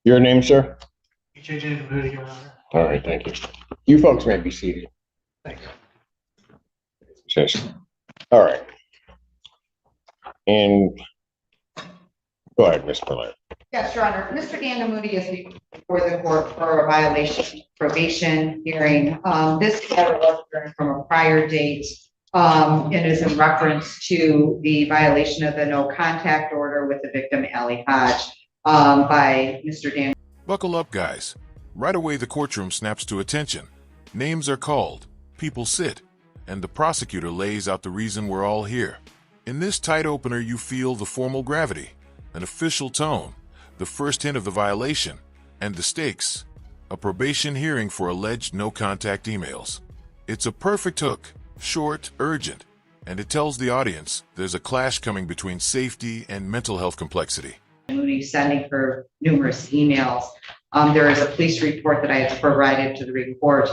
Your name, sir? Your Honor. All right, thank you. You folks may be seated. Thank you. Yes. All right. And go ahead, Ms. Millett. Yes, Your Honor. Mr. Gandamuti is before the court for a violation of probation hearing. This matter was adjourned from a prior date and is in reference to the violation of the no contact order with the victim, Ali Hodge, by Mr. Dan. Buckle up, guys. Right away, the courtroom snaps to attention. Names are called, people sit, and the prosecutor lays out the reason we're all here. In this tight opener, you feel the formal gravity, an official tone, the first hint of the violation, and the stakes, a probation hearing for alleged no-contact emails. It's a perfect hook, short, urgent, and it tells the audience there's a clash coming between safety and mental health complexity. Sending her numerous emails. There is a police report that I have provided to the report.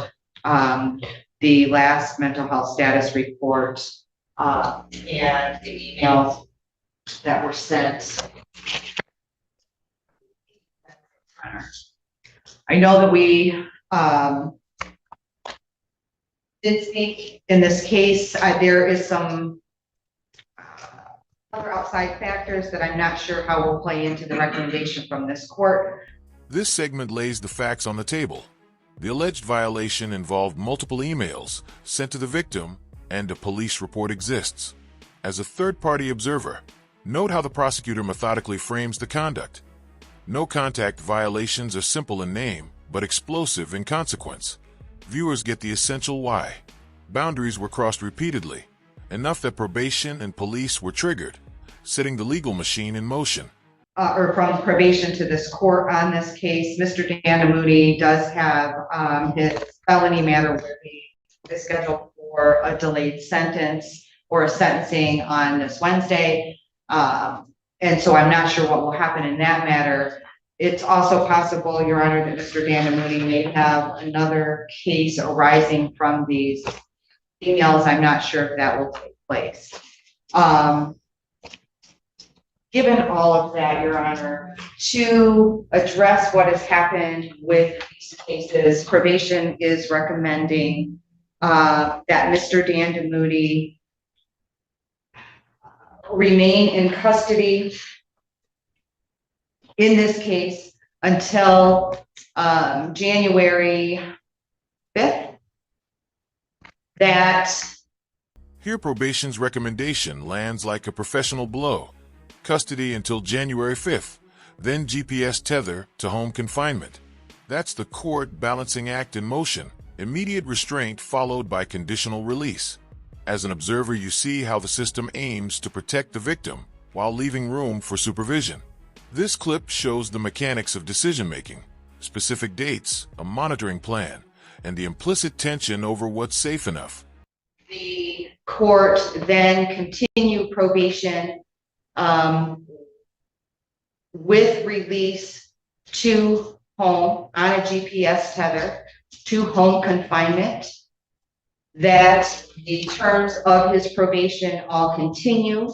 The last mental health status report and the emails that were sent. I know that we did speak in this case. There is some other outside factors that I'm not sure how will play into the recommendation from this court. This segment lays the facts on the table. The alleged violation involved multiple emails sent to the victim, and a police report exists. As a third-party observer, note how the prosecutor methodically frames the conduct. No-contact violations are simple in name, but explosive in consequence. Viewers get the essential why. Boundaries were crossed repeatedly, enough that probation and police were triggered, setting the legal machine in motion. Or from probation to this court on this case, Mr. Gandamuti does have his felony matter will be scheduled for a delayed sentence or a sentencing on this Wednesday. And so I'm not sure what will happen in that matter. It's also possible, Your Honor, that Mr. Gandamuti may have another case arising from these emails. I'm not sure if that will take place. Given all of that, Your Honor, to address what has happened with these cases, probation is recommending that Mr. Gandamuti remain in custody in this case until January 5th. Here, probation's recommendation lands like a professional blow. Custody until January 5th, then GPS tether to home confinement. That's the court balancing act in motion, immediate restraint followed by conditional release. As an observer, you see how the system aims to protect the victim while leaving room for supervision. This clip shows the mechanics of decision-making, specific dates, a monitoring plan, and the implicit tension over what's safe enough. The court then continued probation with release to home on a GPS tether to home confinement, that the terms of his probation all continue,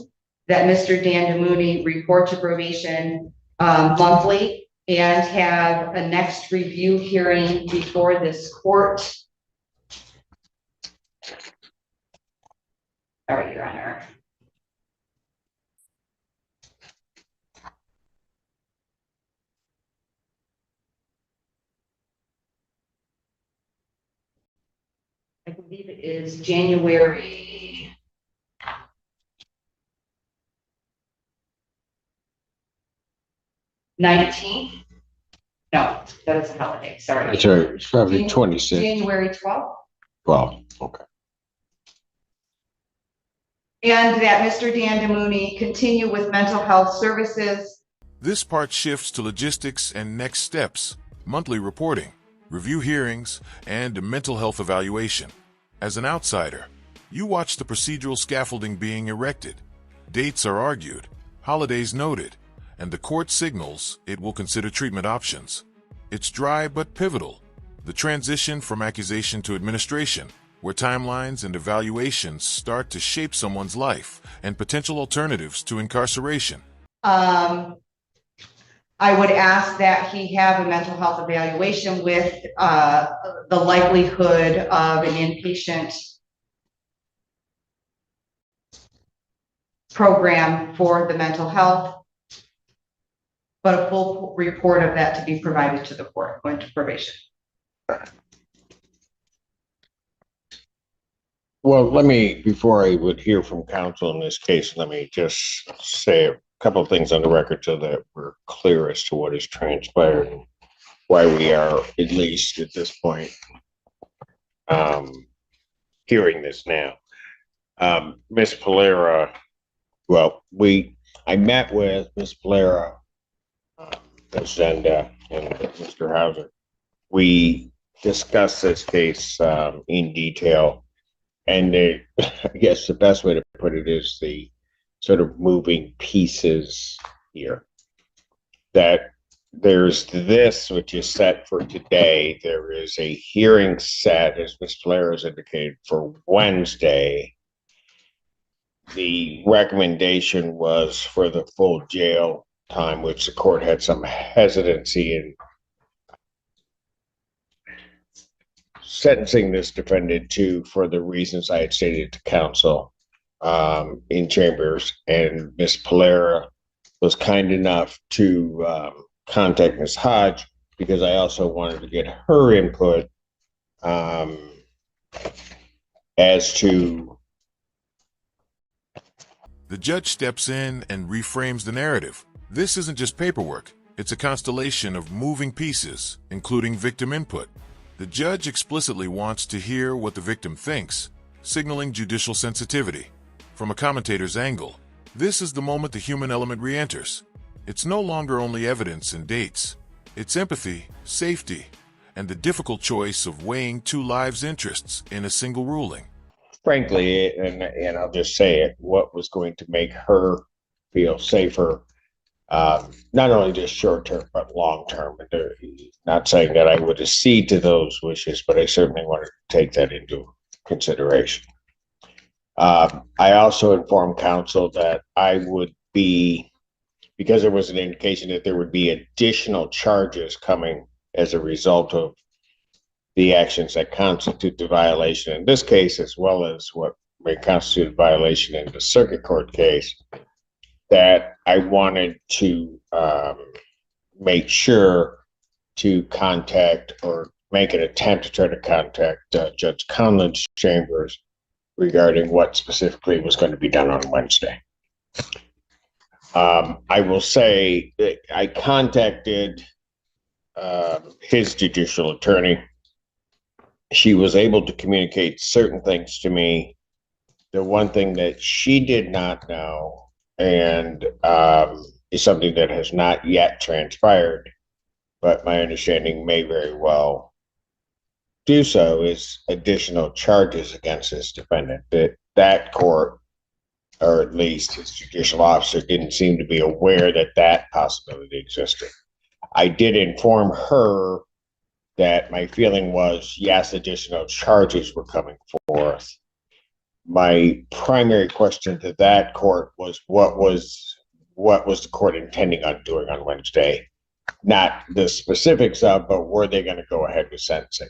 that Mr. Gandamuti report to probation monthly and have a next review hearing before this court. All right, Your Honor. I believe it is January 19th. No, that is a holiday. Sorry. That's right. It's probably 26. January 12th. Well, okay. And that Mr. Gandamuti continue with mental health services. This part shifts to logistics and next steps, monthly reporting, review hearings, and a mental health evaluation. As an outsider, you watch the procedural scaffolding being erected. Dates are argued, holidays noted, and the court signals it will consider treatment options. It's dry but pivotal, the transition from accusation to administration, where timelines and evaluations start to shape someone's life and potential alternatives to incarceration. I would ask that he have a mental health evaluation with the likelihood of an inpatient program for the mental health, but a full report of that to be provided to the court going to probation. Well, before I would hear from counsel in this case, let me just say a couple of things on the record so that we're clear as to what has transpired and why we are, at least at this point, hearing this now. Ms. Polera, I met with Ms. Polera, and Mr. Hauser. We discussed this case in detail. And I guess the best way to put it is the sort of moving pieces here. That there's this, which is set for today. There is a hearing set, as Ms. Blair has indicated, for Wednesday. The recommendation was for the full jail time, which the court had some hesitancy in sentencing this defendant to, for the reasons I had stated to counsel in chambers. And Ms. Polera was kind enough to contact Ms. Hodge because I also wanted to get her input as to. The judge steps in and reframes the narrative. This isn't just paperwork. It's a constellation of moving pieces, including victim input. The judge explicitly wants to hear what the victim thinks, signaling judicial sensitivity. From a commentator's angle, this is the moment the human element re-enters. It's no longer only evidence and dates. It's empathy, safety, and the difficult choice of weighing two lives' interests in a single ruling. Frankly, and I'll just say it, what was going to make her feel safer, not only just short term, but long term. Not saying that I would accede to those wishes, but I certainly wanted to take that into consideration. I also informed counsel that I would be, because there was an indication that there would be additional charges coming as a result of the actions that constitute the violation in this case, as well as what may constitute a violation in the circuit court case, that I wanted to make sure to contact or make an attempt to try to contact Judge Conlon's chambers regarding what specifically was going to be done on Wednesday. I will say that I contacted his judicial attorney. She was able to communicate certain things to me. The one thing that she did not know, and is something that has not yet transpired, but my understanding may very well do so, is additional charges against this defendant. That court, or at least his judicial officer, didn't seem to be aware that that possibility existed. I did inform her that my feeling was, yes, additional charges were coming forth. My primary question to that court was, what was the court intending on doing on Wednesday? Not the specifics of, but were they going to go ahead with sentencing?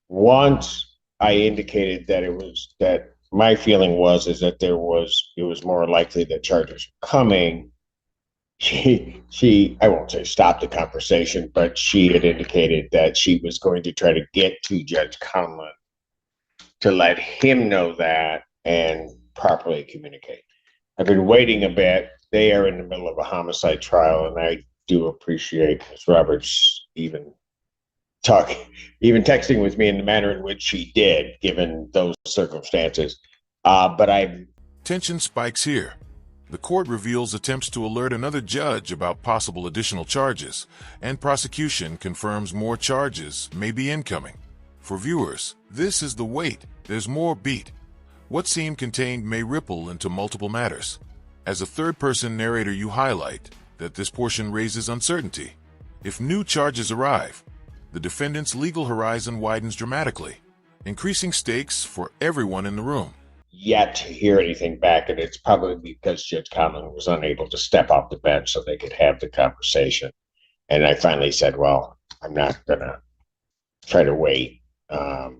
Once I indicated that my feeling was that it was more likely that charges were coming, she I won't say stop the conversation, but she had indicated that she was going to try to get to Judge Conlon to let him know that and properly communicate. I've been waiting a bit. They are in the middle of a homicide trial, and I do appreciate Ms. Roberts even texting with me in the manner in which she did, given those circumstances. Tension spikes here. The court reveals attempts to alert another judge about possible additional charges, and prosecution confirms more charges may be incoming. For viewers, this is the wait. There's more beat. What seemed contained may ripple into multiple matters. As a third-person narrator, you highlight that this portion raises uncertainty. If new charges arrive, the defendant's legal horizon widens dramatically, increasing stakes for everyone in the room. yet to hear anything back, and it's probably because Judge Conlon was unable to step off the bench so they could have the conversation. And I finally said, well, I'm not going to try to wait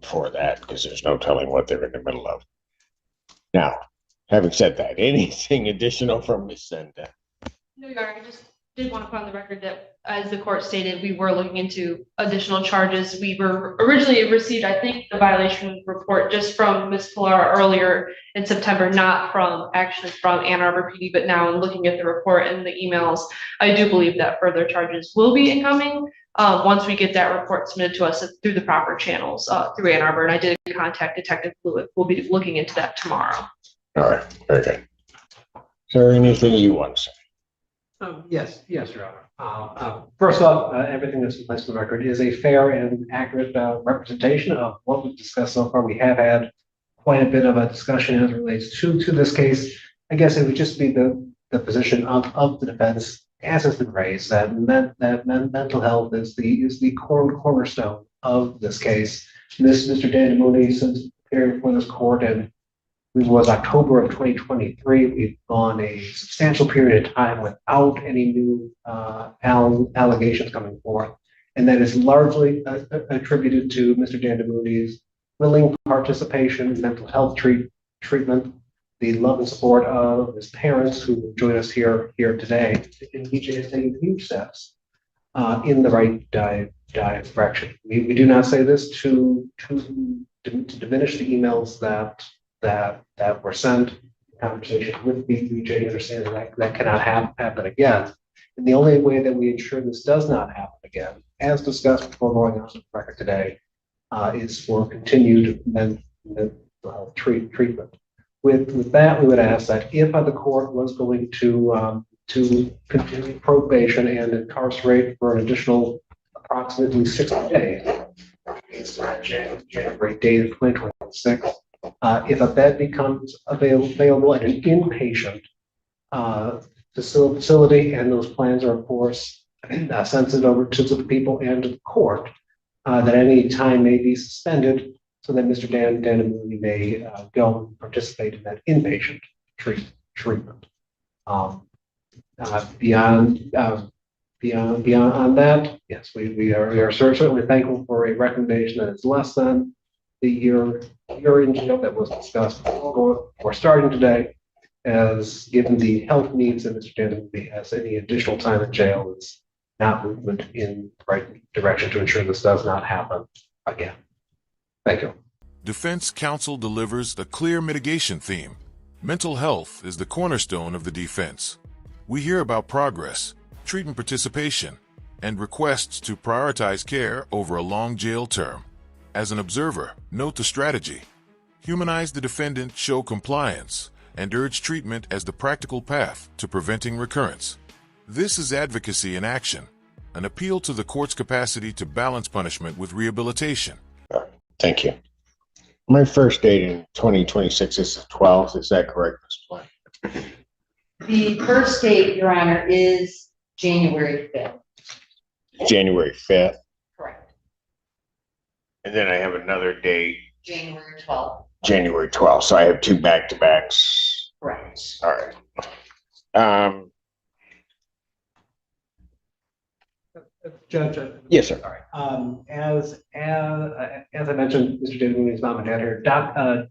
for that because there's no telling what they're in the middle of. Now, having said that, anything additional from Ms. Senda? No, Your Honor, I just did want to put on the record that, as the court stated, we were looking into additional charges. We were originally received, I think, the violation report just from Ms. Pilar earlier in September, not from Ann Arbor PD, but now in looking at the report and the emails, I do believe that further charges will be incoming once we get that report submitted to us through the proper channels through Ann Arbor. And I did contact Detective Blewett. We'll be looking into that tomorrow. All right, very good. Is there anything you want to say? Yes, Your Honor. First off, everything that's placed on the record is a fair and accurate representation of what we've discussed so far. We have had quite a bit of a discussion as it relates to this case. I guess it would just be the position of the defense, as has been raised, that mental health is the cornerstone of this case. Mr. Dan Mooney, since appearing before this court and it was October of 2023. We've gone a substantial period of time without any new allegations coming forth. And that is largely attributed to Mr. Dandamuni's willing participation in mental health treatment, the love and support of his parents who join us here today. And EJ has taken huge steps in the right direction. We do not say this to diminish the emails that were sent, conversation with BJ, understanding that cannot happen again. And the only way that we ensure this does not happen again, as discussed before going on the record today, is for continued mental health treatment. With that, we would ask that if the court was going to continue probation and incarcerate for an additional approximately 60 days, it's January date of 2026. If a bed becomes available at an inpatient facility, and those plans are, of course, sent over to the people and to the court, that any time may be suspended so that Mr. Danamuni may go and participate in that inpatient treatment. Beyond that, yes, we are certainly thankful for a recommendation that is less than the year in jail that was discussed before starting today, as given the health needs that Mr. Danamuni has, any additional time in jail is not movement in the right direction to ensure this does not happen again. Thank you. Defense counsel delivers a clear mitigation theme. Mental health is the cornerstone of the defense. We hear about progress, treatment participation, and requests to prioritize care over a long jail term. As an observer, note the strategy. Humanize the defendant, show compliance, and urge treatment as the practical path to preventing recurrence. This is advocacy in action, an appeal to the court's capacity to balance punishment with rehabilitation. Thank you. My first date in 2026 is the 12th. Is that correct, Ms. Blank? The first date, Your Honor, is January 5th. January 5th. Correct. And then I have another date, January 12th. January 12th. So I have two back-to-backs. Correct. All right. Judge. Yes, sir. Sorry. As I mentioned, Mr. Dandamuni's mom and dad here, Dr.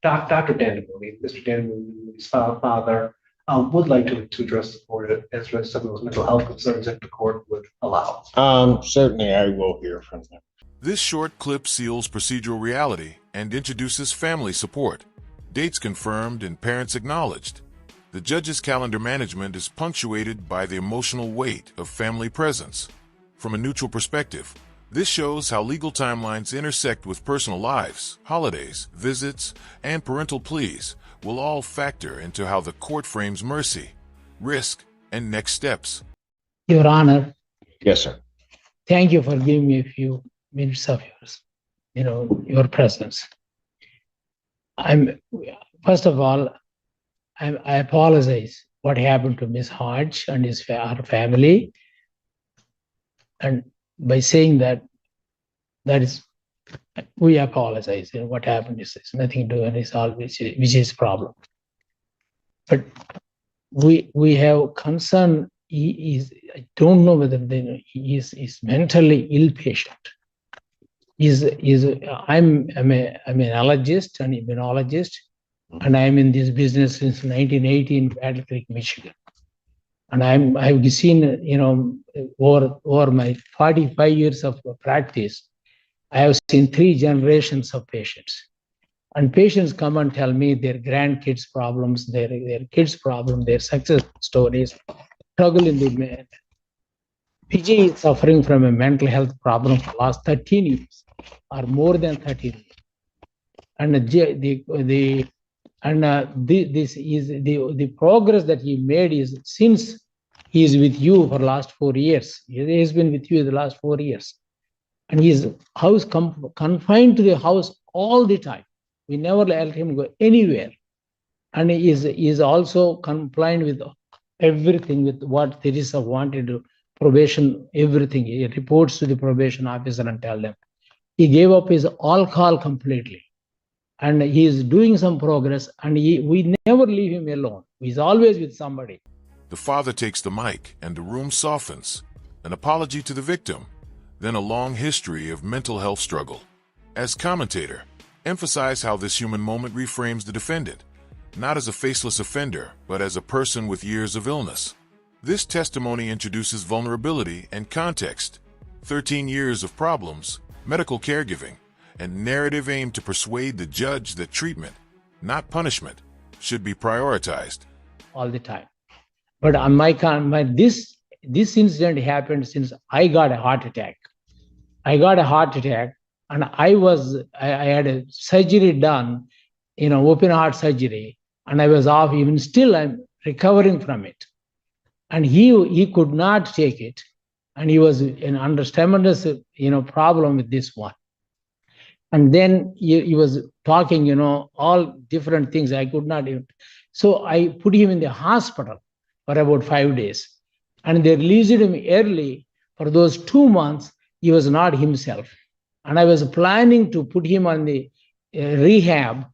Dandamuni, Mr. Dandamuni's father, would like to address the court as to some of those mental health concerns that the court would allow. Certainly I will hear from them. This short clip seals procedural reality and introduces family support. Dates confirmed and parents acknowledged. The judge's calendar management is punctuated by the emotional weight of family presence. From a neutral perspective, this shows how legal timelines intersect with personal lives, holidays, visits, and parental pleas will all factor into how the court frames mercy, risk, and next steps. Your Honor, Yes, sir. thank you for giving me a few minutes of your presence. First of all, I apologize what happened to Miss Hodge and her family. And by saying that is We apologize. What happened is it's nothing to do and it's all which is problem. But we have concern. He is, I don't know whether he is mentally ill patient. I'm an allergist and immunologist, and I'm in this business since 1980 in Battle Creek, Michigan. And I've seen, over my 45 years of practice, I have seen 3 generations of patients. And patients come and tell me their grandkids' problems, their kids' problems, their success stories, struggle in the PG is suffering from a mental health problem for the last 13 years or more than 13 years. And this is the progress that he made is since he is with you for the last 4 years. He has been with you the last 4 years. And his house confined to the house all the time. We never let him go anywhere. And he is also compliant with everything, with what Teresa wanted to probation, everything. He reports to the probation officer and tell them. He gave up his alcohol completely. And he is doing some progress, and we never leave him alone. He's always with somebody. The father takes the mic and the room softens. An apology to the victim, then a long history of mental health struggle. As commentator, emphasize how this human moment reframes the defendant, not as a faceless offender, but as a person with years of illness. This testimony introduces vulnerability and context, 13 years of problems, medical caregiving, and narrative aimed to persuade the judge that treatment, not punishment, should be prioritized. All the time. But on this incident happened since I got a heart attack. And I had a surgery done, open heart surgery, and I was off. Even still, I'm recovering from it. And he could not take it, and he was under tremendous, problem with this one. And then he was talking, all different things. I could not even. So I put him in the hospital for about 5 days, and they released him early. For those 2 months, he was not himself. And I was planning to put him on the rehab,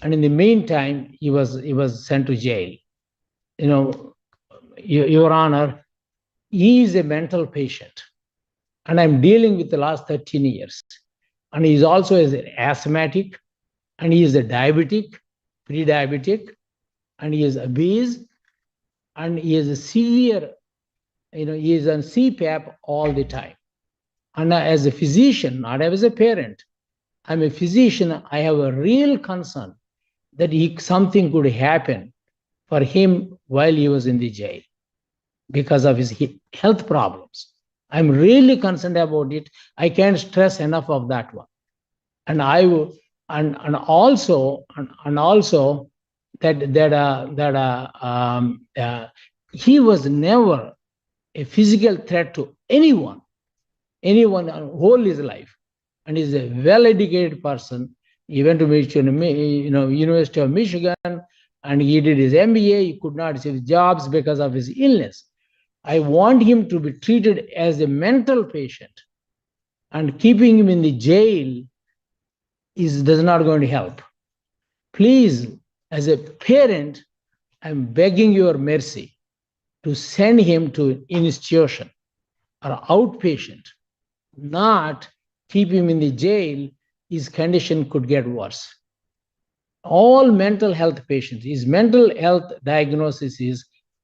and in the meantime, he was sent to jail. Your Honor, he is a mental patient, and I'm dealing with the last 13 years. And he's also an asthmatic, and he is a diabetic, pre-diabetic, and he is obese, and he is a severe, he is on CPAP all the time. And as a physician, not as a parent, I'm a physician, I have a real concern that something could happen for him while he was in the jail because of his health problems. I'm really concerned about it. I can't stress enough of that one. And also that he was never a physical threat to anyone whole his life, and he's a well-educated person. He went to University of Michigan, and he did his MBA. He could not receive jobs because of his illness. I want him to be treated as a mental patient, and keeping him in the jail does not going to help. Please, as a parent, I'm begging your mercy to send him to an institution or outpatient, not keep him in the jail. His condition could get worse. All mental health patients, his mental health diagnosis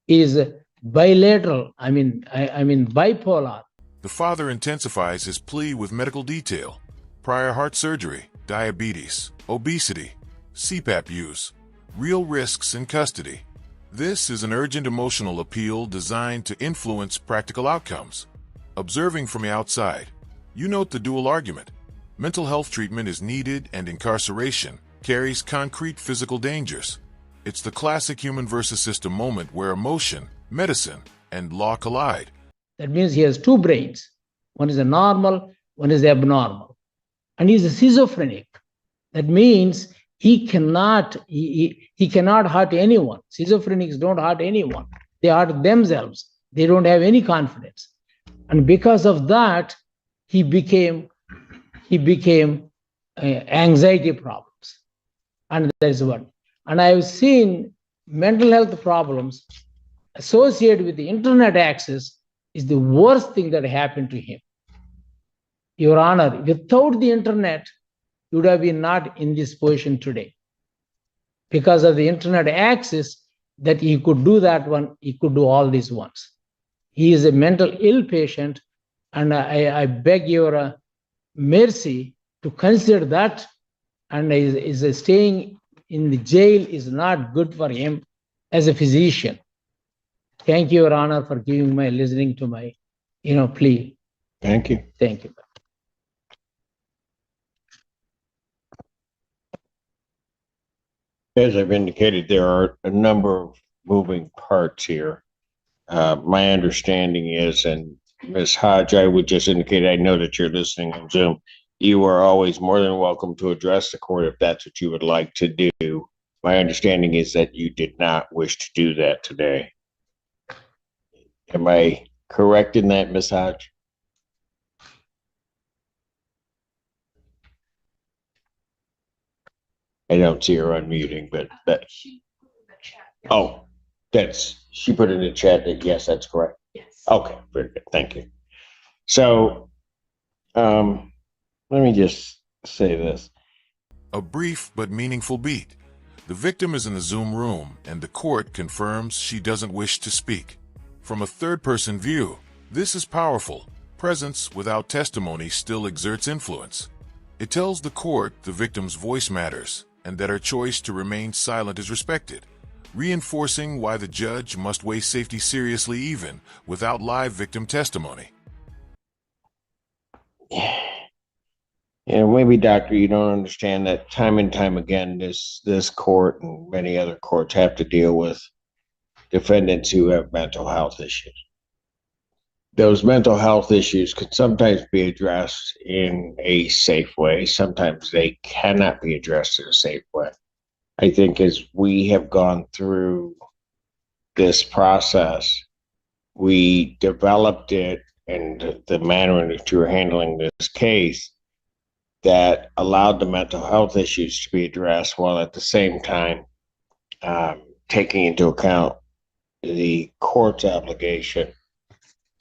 is bilateral. I mean bipolar. The father intensifies his plea with medical detail: prior heart surgery, diabetes, obesity, CPAP use, real risks in custody. This is an urgent emotional appeal designed to influence practical outcomes. Observing from the outside, you note the dual argument. Mental health treatment is needed, and incarceration carries concrete physical dangers. It's the classic human versus system moment where emotion, medicine, and law collide. That means he has 2 brains. One is a normal, one is abnormal. And he's a schizophrenic. That means he cannot hurt anyone. Schizophrenics don't hurt anyone. They hurt themselves. They don't have any confidence. And because of that, he became anxiety problems. And that is one. And I've seen mental health problems associated with the internet access is the worst thing that happened to him. Your Honor, without the internet, you would have been not in this position today. Because of the internet access, that he could do that one, he could do all these ones. He is a mental ill patient, and I beg your mercy to consider that, and is staying in the jail is not good for him as a physician. Thank you, Your Honor, for listening to my, plea. Thank you. Thank you. As I've indicated, there are a number of moving parts here. My understanding is, and Ms. Hodge, I would just indicate, I know that you're listening on Zoom. You are always more than welcome to address the court if that's what you would like to do. My understanding is that you did not wish to do that today. Am I correct in that, Ms. Hodge? I don't see her unmuting, but that. Oh, she put in the chat that yes, that's correct. Yes. Okay, very good. Thank you. So, let me just say this. A brief but meaningful beat. The victim is in a Zoom room, and the court confirms she doesn't wish to speak. From a third-person view, this is powerful. Presence without testimony still exerts influence. It tells the court the victim's voice matters, and that her choice to remain silent is respected, reinforcing why the judge must weigh safety seriously even without live victim testimony. Maybe, doctor, you don't understand that time and time again, this court and many other courts have to deal with defendants who have mental health issues. Those mental health issues can sometimes be addressed in a safe way. Sometimes they cannot be addressed in a safe way. I think as we have gone through this process, we developed it and the manner in which you were handling this case that allowed the mental health issues to be addressed while at the same time taking into account the court's obligation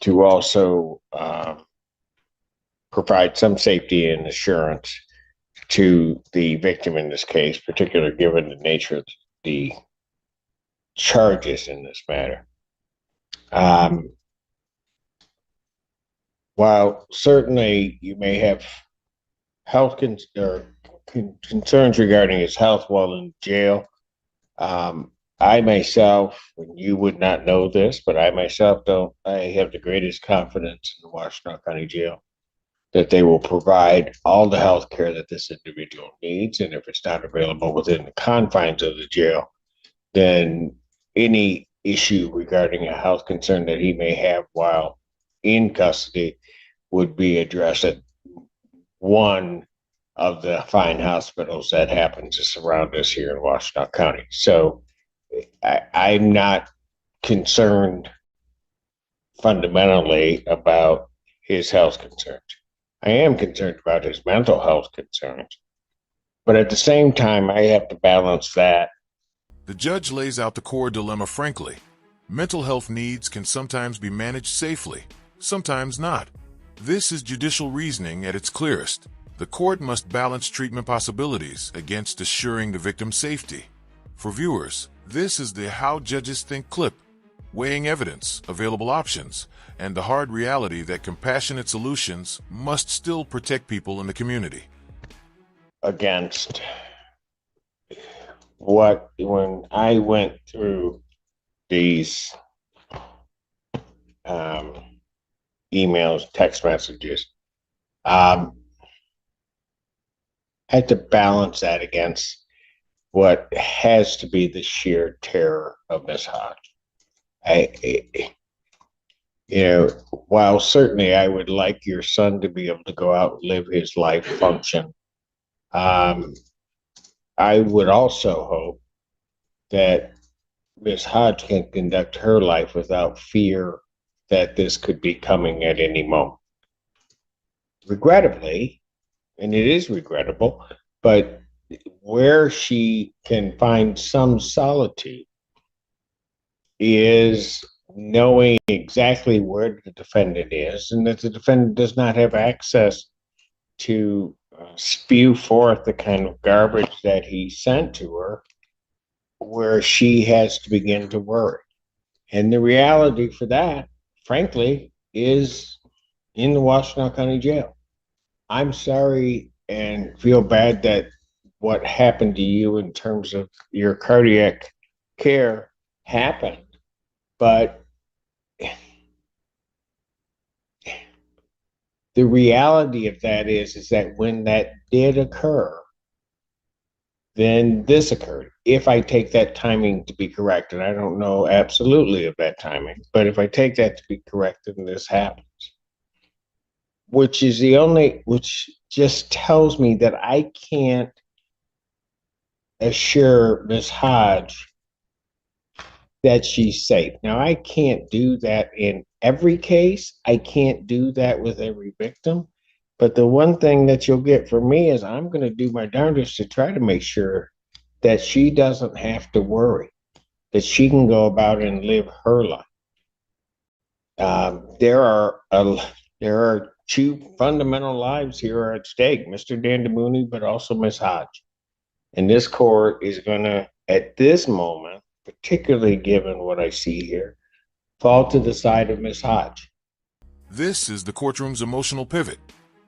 to also provide some safety and assurance to the victim in this case, particularly given the nature of the charges in this matter. While certainly you may have health concerns regarding his health while in jail, I myself, and you would not know this, but I myself I have the greatest confidence in the Washington County Jail that they will provide all the health care that this individual needs. And if it's not available within the confines of the jail, then any issue regarding a health concern that he may have while in custody would be addressed at one of the fine hospitals that happens to surround us here in Washington County. So I'm not concerned fundamentally about his health concerns. I am concerned about his mental health concerns. But at the same time, I have to balance that. The judge lays out the core dilemma frankly. Mental health needs can sometimes be managed safely, sometimes not. This is judicial reasoning at its clearest. The court must balance treatment possibilities against assuring the victim's safety. For viewers, this is the How Judges Think clip, weighing evidence, available options, and the hard reality that compassionate solutions must still protect people in the community. Against when I went through these emails, text messages, I had to balance that against what has to be the sheer terror of Miss Hodge. While certainly I would like your son to be able to go out and live his life function, I would also hope that Miss Hodge can conduct her life without fear that this could be coming at any moment. Regrettably, and it is regrettable, but where she can find some solitude is knowing exactly where the defendant is and that the defendant does not have access to spew forth the kind of garbage that he sent to her, where she has to begin to worry. And the reality for that, frankly, is in the Washtenaw County Jail. I'm sorry and feel bad that what happened to you in terms of your cardiac care happened, but the reality of that is that when that did occur, then this occurred. If I take that timing to be correct, and I don't know absolutely of that timing, but if I take that to be correct, then this happens. Which just tells me that I can't assure Ms. Hodge that she's safe. Now, I can't do that in every case. I can't do that with every victim. But the one thing that you'll get from me is I'm going to do my darndest to try to make sure that she doesn't have to worry, that she can go about and live her life. There are two fundamental lives here at stake, Mr. Dandamooney, but also Ms. Hodge. And this court is going to, at this moment, particularly given what I see here, fall to the side of Ms. Hodge. This is the courtroom's emotional pivot.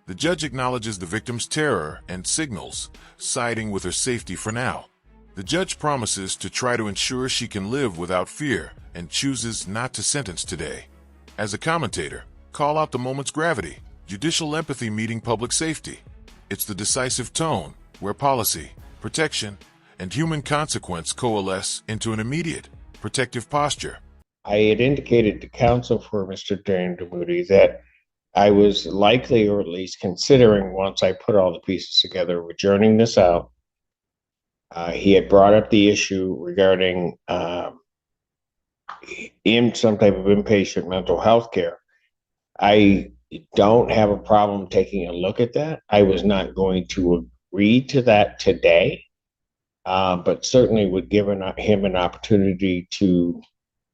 The judge acknowledges the victim's terror and signals, siding with her safety for now. The judge promises to try to ensure she can live without fear and chooses not to sentence today. As a commentator, call out the moment's gravity, judicial empathy meeting public safety. It's the decisive tone where policy, protection, and human consequence coalesce into an immediate, protective posture. I had indicated to counsel for Mr. Dandamooney that I was likely, or at least considering, once I put all the pieces together, adjourning this out. He had brought up the issue regarding in some type of inpatient mental health care. I don't have a problem taking a look at that. I was not going to agree to that today, but certainly would give him an opportunity to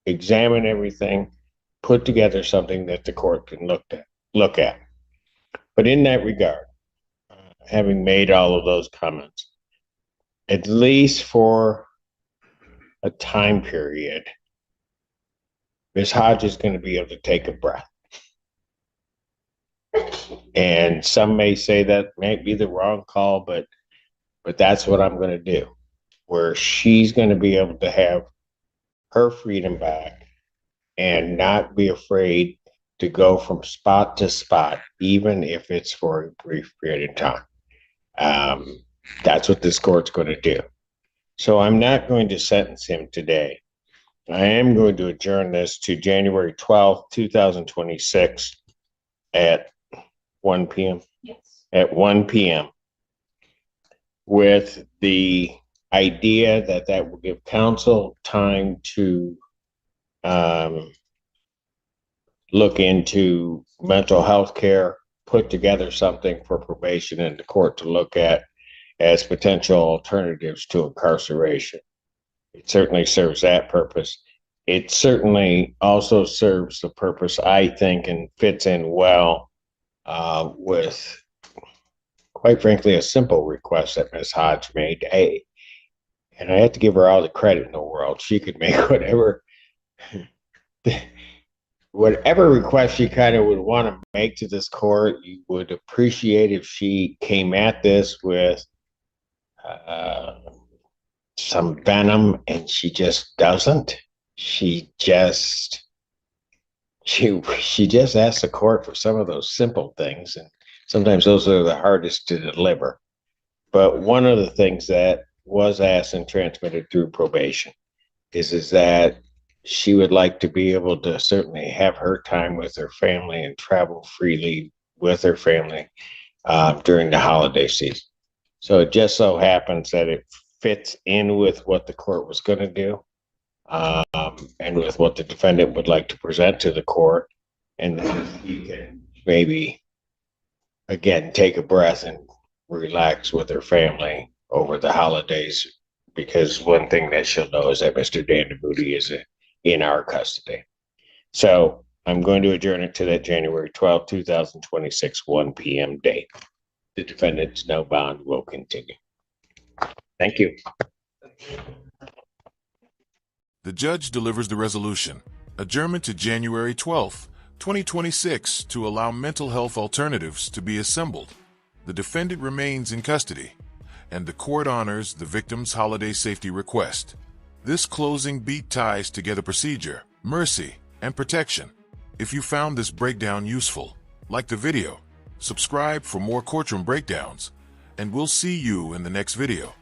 examine everything, put together something that the court can look at. But in that regard, having made all of those comments, at least for a time period, Ms. Hodge is going to be able to take a breath. And some may say that might be the wrong call, but that's what I'm going to do, where she's going to be able to have her freedom back and not be afraid to go from spot to spot, even if it's for a brief period of time. That's what this court's going to do. So I'm not going to sentence him today. I am going to adjourn this to January 12th, 2026 at 1 p.m. Yes. At 1 p.m. with the idea that will give counsel time to look into mental health care, put together something for probation and the court to look at as potential alternatives to incarceration. It certainly serves that purpose. It certainly also serves the purpose, I think, and fits in well with, quite frankly, a simple request that Ms. Hodge made. And I have to give her all the credit in the world. She could make whatever request she kind of would want to make to this court. You would appreciate if she came at this with some venom, and she just doesn't. She just asks the court for some of those simple things, and sometimes those are the hardest to deliver. But one of the things that was asked and transmitted through probation is that she would like to be able to certainly have her time with her family and travel freely with her family during the holiday season. So it just so happens that it fits in with what the court was going to do, and with what the defendant would like to present to the court. And then you can maybe, again, take a breath and relax with her family over the holidays, because one thing that she'll know is that Mr. Dan Moody is in our custody. So I'm going to adjourn it to that January 12th, 2026, 1 p.m. date. The defendant's no bond will continue. Thank you. The judge delivers the resolution. Adjournment to January 12th, 2026 to allow mental health alternatives to be assembled. The defendant remains in custody, and the court honors the victim's holiday safety request. This closing beat ties together procedure, mercy, and protection. If you found this breakdown useful, like the video, subscribe for more courtroom breakdowns, and we'll see you in the next video.